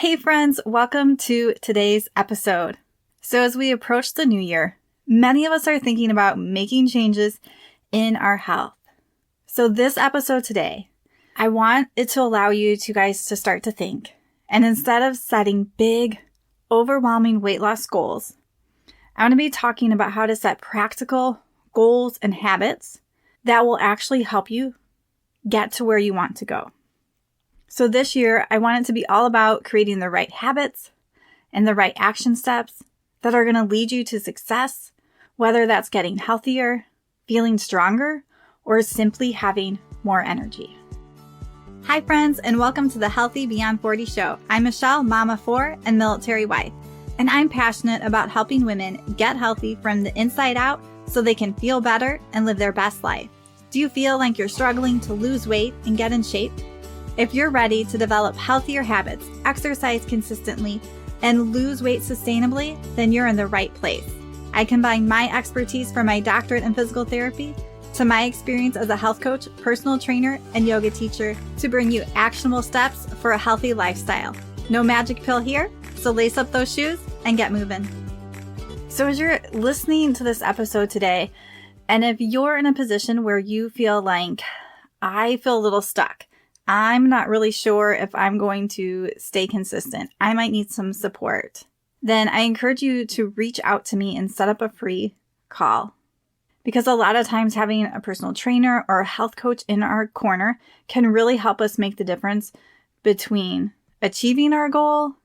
Hey friends, welcome to today's episode. So as we approach the new year, many of us are thinking about making changes in our health. So this episode today, I want it to allow you guys to start to think. And instead of setting big, overwhelming weight loss goals, I want to be talking about how to set practical goals and habits that will actually help you get to where you want to go. So this year, I want it to be all about creating the right habits and the right action steps that are going to lead you to success, whether that's getting healthier, feeling stronger, or simply having more energy. Hi friends, and welcome to the Healthy Beyond 40 show. I'm Michelle, mama of 4 and military wife, and I'm passionate about helping women get healthy from the inside out so they can feel better and live their best life. Do you feel like you're struggling to lose weight and get in shape? If you're ready to develop healthier habits, exercise consistently, and lose weight sustainably, then you're in the right place. I combine my expertise from my doctorate in physical therapy to my experience as a health coach, personal trainer, and yoga teacher to bring you actionable steps for a healthy lifestyle. No magic pill here, so lace up those shoes and get moving. So as you're listening to this episode today, and if you're in a position where you feel like, I feel a little stuck, I'm not really sure if I'm going to stay consistent, I might need some support, then I encourage you to reach out to me and set up a free call. Because a lot of times having a personal trainer or a health coach in our corner can really help us make the difference between achieving our goal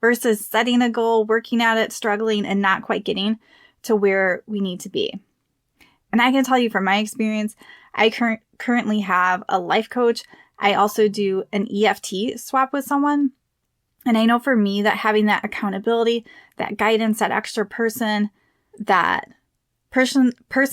versus setting a goal, working at it, struggling, and not quite getting to where we need to be. And I can tell you from my experience, I currently have a life coach. I also do an EFT swap with someone. And I know for me that having that accountability, that guidance, that extra person, that person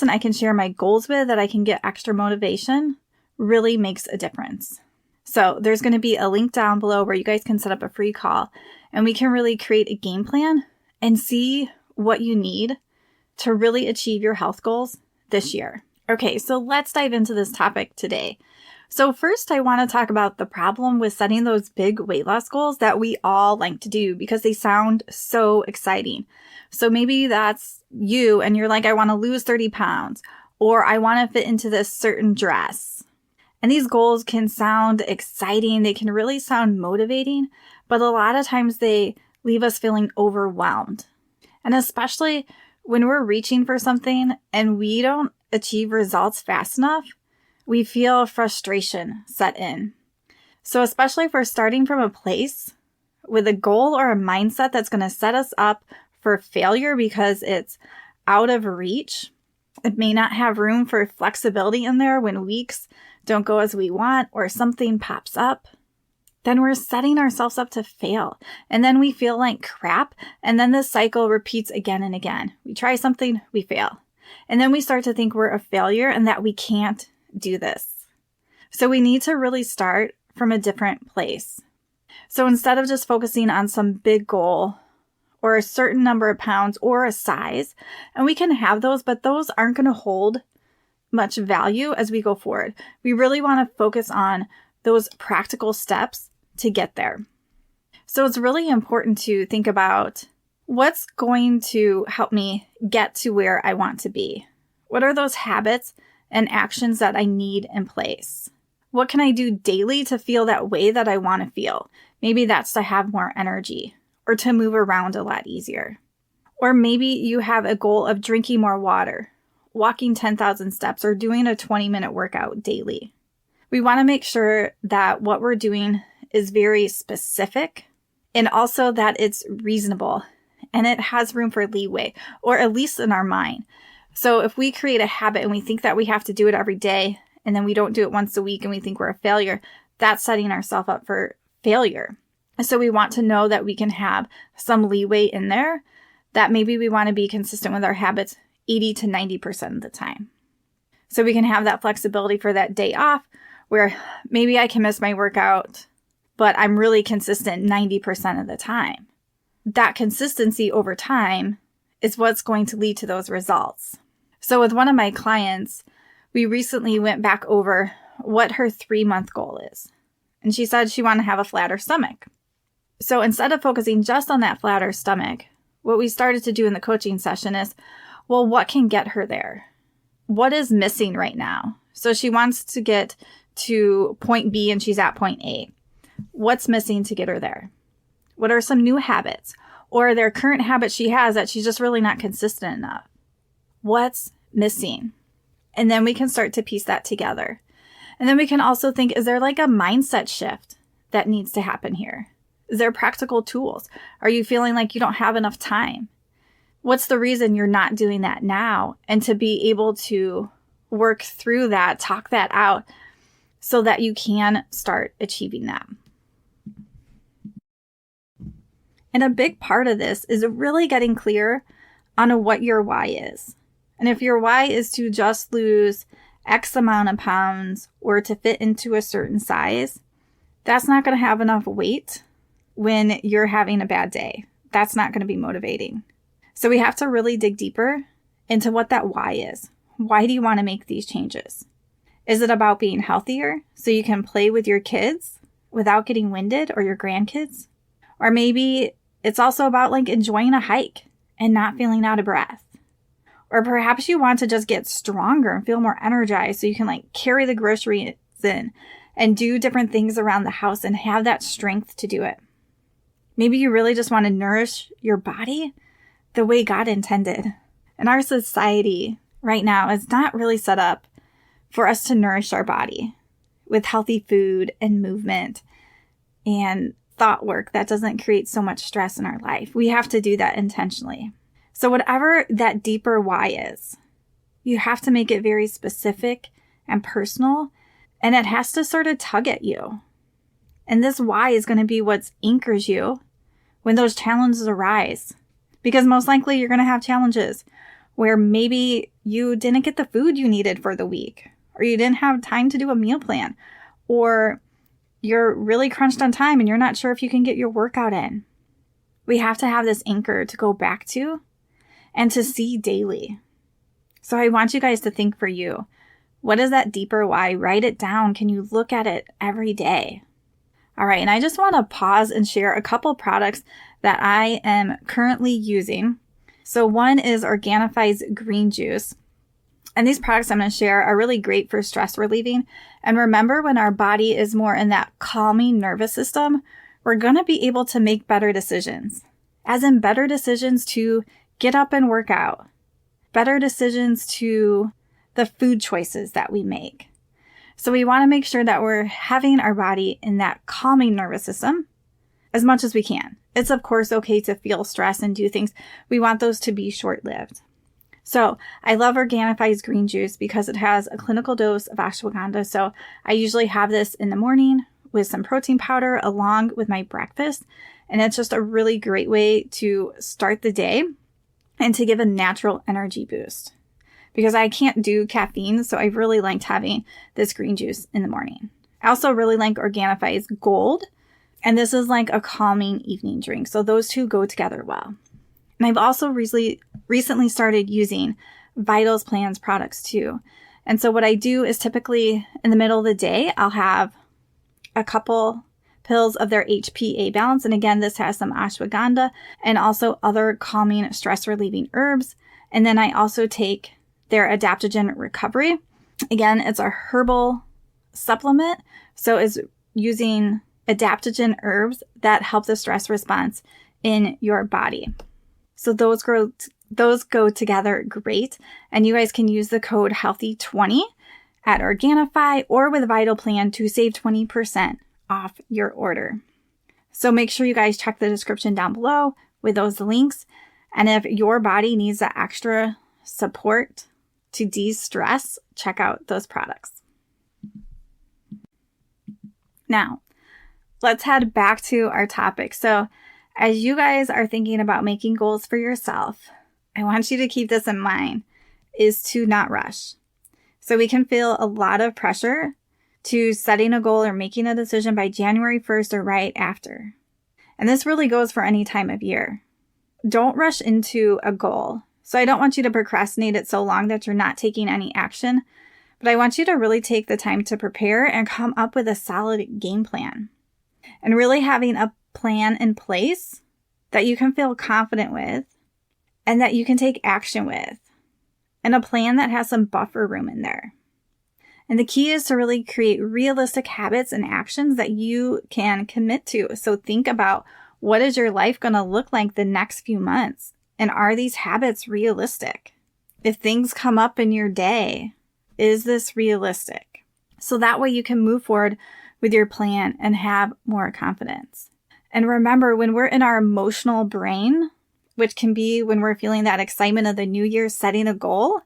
I can share my goals with, that I can get extra motivation, really makes a difference. So there's going to be a link down below where you guys can set up a free call and we can really create a game plan and see what you need to really achieve your health goals this year. Okay, so let's dive into this topic today. So first, I want to talk about the problem with setting those big weight loss goals that we all like to do because they sound so exciting. So maybe that's you and you're like, I want to lose 30 pounds or I want to fit into this certain dress. And these goals can sound exciting. They can really sound motivating, but a lot of times they leave us feeling overwhelmed. And especially when we're reaching for something and we don't achieve results fast enough, we feel frustration set in. So especially if we're starting from a place with a goal or a mindset that's going to set us up for failure because it's out of reach, it may not have room for flexibility in there when weeks don't go as we want or something pops up, then we're setting ourselves up to fail. And then we feel like crap. And then this cycle repeats again and again. We try something, we fail. And then we start to think we're a failure and that we can't do this. So we need to really start from a different place. So instead of just focusing on some big goal or a certain number of pounds or a size, and we can have those, but those aren't going to hold much value as we go forward. We really want to focus on those practical steps to get there. So it's really important to think about what's going to help me get to where I want to be. What are those habits and actions that I need in place? What can I do daily to feel that way that I want to feel? Maybe that's to have more energy or to move around a lot easier. Or maybe you have a goal of drinking more water, walking 10,000 steps, or doing a 20-minute workout daily. We want to make sure that what we're doing is very specific and also that it's reasonable and it has room for leeway, or at least in our mind. So if we create a habit and we think that we have to do it every day and then we don't do it once a week and we think we're a failure, that's setting ourselves up for failure. So we want to know that we can have some leeway in there, that maybe we want to be consistent with our habits 80 to 90% of the time. So we can have that flexibility for that day off where maybe I can miss my workout, but I'm really consistent 90% of the time. That consistency over time is what's going to lead to those results. So with one of my clients, we recently went back over what her 3-month goal is. And she said she wanted to have a flatter stomach. So instead of focusing just on that flatter stomach, what we started to do in the coaching session is, well, what can get her there? What is missing right now? So she wants to get to point B and she's at point A. What's missing to get her there? What are some new habits? Or are there current habits she has that she's just really not consistent enough? What's missing? And then we can start to piece that together. And then we can also think, is there like a mindset shift that needs to happen here? Is there practical tools? Are you feeling like you don't have enough time? What's the reason you're not doing that now? And to be able to work through that, talk that out so that you can start achieving that. And a big part of this is really getting clear on what your why is. And if your why is to just lose X amount of pounds or to fit into a certain size, that's not going to have enough weight when you're having a bad day. That's not going to be motivating. So we have to really dig deeper into what that why is. Why do you want to make these changes? Is it about being healthier so you can play with your kids without getting winded, or your grandkids? Or maybe it's also about like enjoying a hike and not feeling out of breath. Or perhaps you want to just get stronger and feel more energized so you can like carry the groceries in and do different things around the house and have that strength to do it. Maybe you really just want to nourish your body the way God intended. And our society right now is not really set up for us to nourish our body with healthy food and movement and thought work that doesn't create so much stress in our life. We have to do that intentionally. So whatever that deeper why is, you have to make it very specific and personal, and it has to sort of tug at you. And this why is going to be what anchors you when those challenges arise. Because most likely you're going to have challenges where maybe you didn't get the food you needed for the week, or you didn't have time to do a meal plan, or you're really crunched on time and you're not sure if you can get your workout in. We have to have this anchor to go back to and to see daily. So I want you guys to think for you, what is that deeper why? Write it down. Can you look at it every day? All right, and I just want to pause and share a couple products that I am currently using. So one is Organifi's green juice. And these products I'm going to share are really great for stress relieving. And remember, when our body is more in that calming nervous system, we're going to be able to make better decisions. As in better decisions to get up and work out. Better decisions to the food choices that we make. So we want to make sure that we're having our body in that calming nervous system as much as we can. It's of course okay to feel stress and do things. We want those to be short-lived. So I love Organifi's green juice because it has a clinical dose of ashwagandha. So I usually have this in the morning with some protein powder along with my breakfast. And it's just a really great way to start the day and to give a natural energy boost. Because I can't do caffeine, so I really liked having this green juice in the morning. I also really like Organifi's Gold. And this is like a calming evening drink. So those two go together well. And I've also recently started using Vitals Plans products too. And so what I do is typically in the middle of the day, I'll have a couple pills of their HPA balance. And again, this has some ashwagandha and also other calming, stress relieving herbs. And then I also take their adaptogen recovery. Again, it's a herbal supplement. So it's using adaptogen herbs that help the stress response in your body. So those go together great. And you guys can use the code HEALTHY20 at Organifi or with Vital Plan to save 20% off your order. So make sure you guys check the description down below with those links. And if your body needs that extra support to de-stress, check out those products. Now, let's head back to our topic. So as you guys are thinking about making goals for yourself, I want you to keep this in mind, is to not rush. So we can feel a lot of pressure to setting a goal or making a decision by January 1st or right after. And this really goes for any time of year. Don't rush into a goal. So I don't want you to procrastinate it so long that you're not taking any action, but I want you to really take the time to prepare and come up with a solid game plan. And really having a plan in place that you can feel confident with and that you can take action with, and a plan that has some buffer room in there. And the key is to really create realistic habits and actions that you can commit to. So think about, what is your life going to look like the next few months? And are these habits realistic? If things come up in your day, is this realistic? So that way you can move forward with your plan and have more confidence. And remember, when we're in our emotional brain, which can be when we're feeling that excitement of the new year, setting a goal,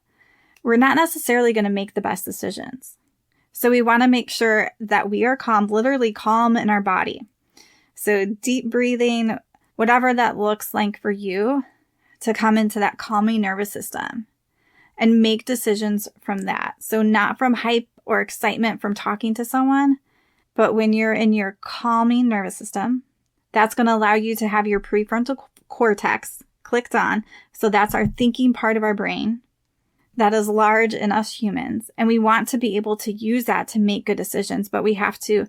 we're not necessarily going to make the best decisions. So we want to make sure that we are calm, literally calm in our body. So deep breathing, whatever that looks like for you, to come into that calming nervous system and make decisions from that. So not from hype or excitement from talking to someone, but when you're in your calming nervous system, that's going to allow you to have your prefrontal cortex clicked on. So that's our thinking part of our brain that is large in us humans. And we want to be able to use that to make good decisions, but we have to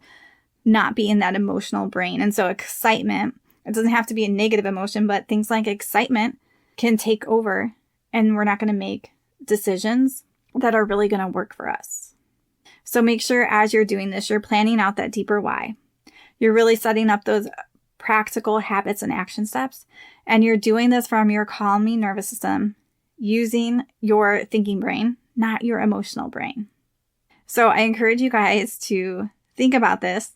not be in that emotional brain. And so excitement, it doesn't have to be a negative emotion, but things like excitement can take over, and we're not going to make decisions that are really going to work for us. So make sure as you're doing this, you're planning out that deeper why. You're really setting up those practical habits and action steps, and you're doing this from your calming nervous system using your thinking brain, not your emotional brain. So I encourage you guys to think about this.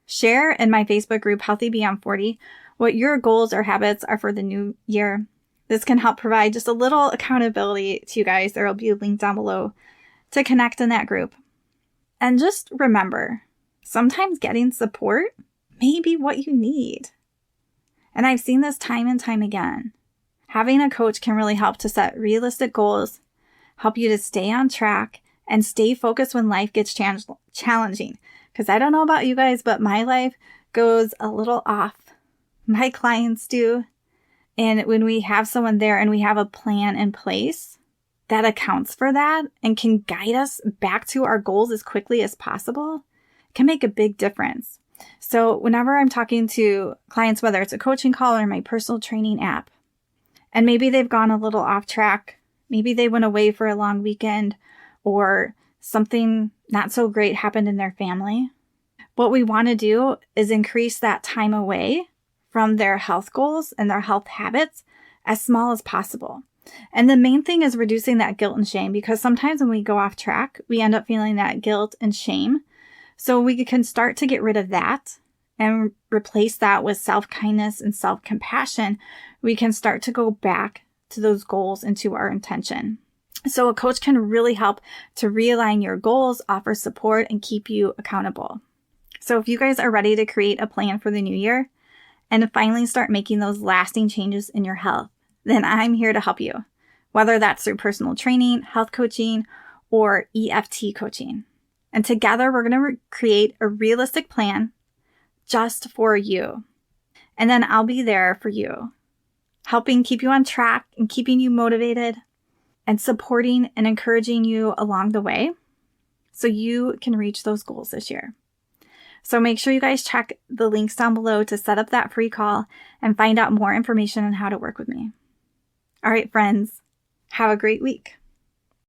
Share in my Facebook group, Healthy Beyond 40, what your goals or habits are for the new year. This can help provide just a little accountability to you guys. There will be a link down below to connect in that group. And just remember, sometimes getting support may be what you need. And I've seen this time and time again. Having a coach can really help to set realistic goals, help you to stay on track, and stay focused when life gets challenging. Because I don't know about you guys, but my life goes a little off. My clients do. And when we have someone there and we have a plan in place that accounts for that and can guide us back to our goals as quickly as possible, it can make a big difference. So whenever I'm talking to clients, whether it's a coaching call or my personal training app, and maybe they've gone a little off track, maybe they went away for a long weekend, or something not so great happened in their family, what we want to do is increase that time away from their health goals and their health habits as small as possible. And the main thing is reducing that guilt and shame, because sometimes when we go off track, we end up feeling that guilt and shame. So we can start to get rid of that and replace that with self-kindness and self-compassion. We can start to go back to those goals and to our intention. So a coach can really help to realign your goals, offer support, and keep you accountable. So if you guys are ready to create a plan for the new year and finally start making those lasting changes in your health, then I'm here to help you, whether that's through personal training, health coaching, or EFT coaching. And together we're going to create a realistic plan just for you. And then I'll be there for you, helping keep you on track and keeping you motivated and supporting and encouraging you along the way so you can reach those goals this year. So make sure you guys check the links down below to set up that free call and find out more information on how to work with me. All right, friends, have a great week.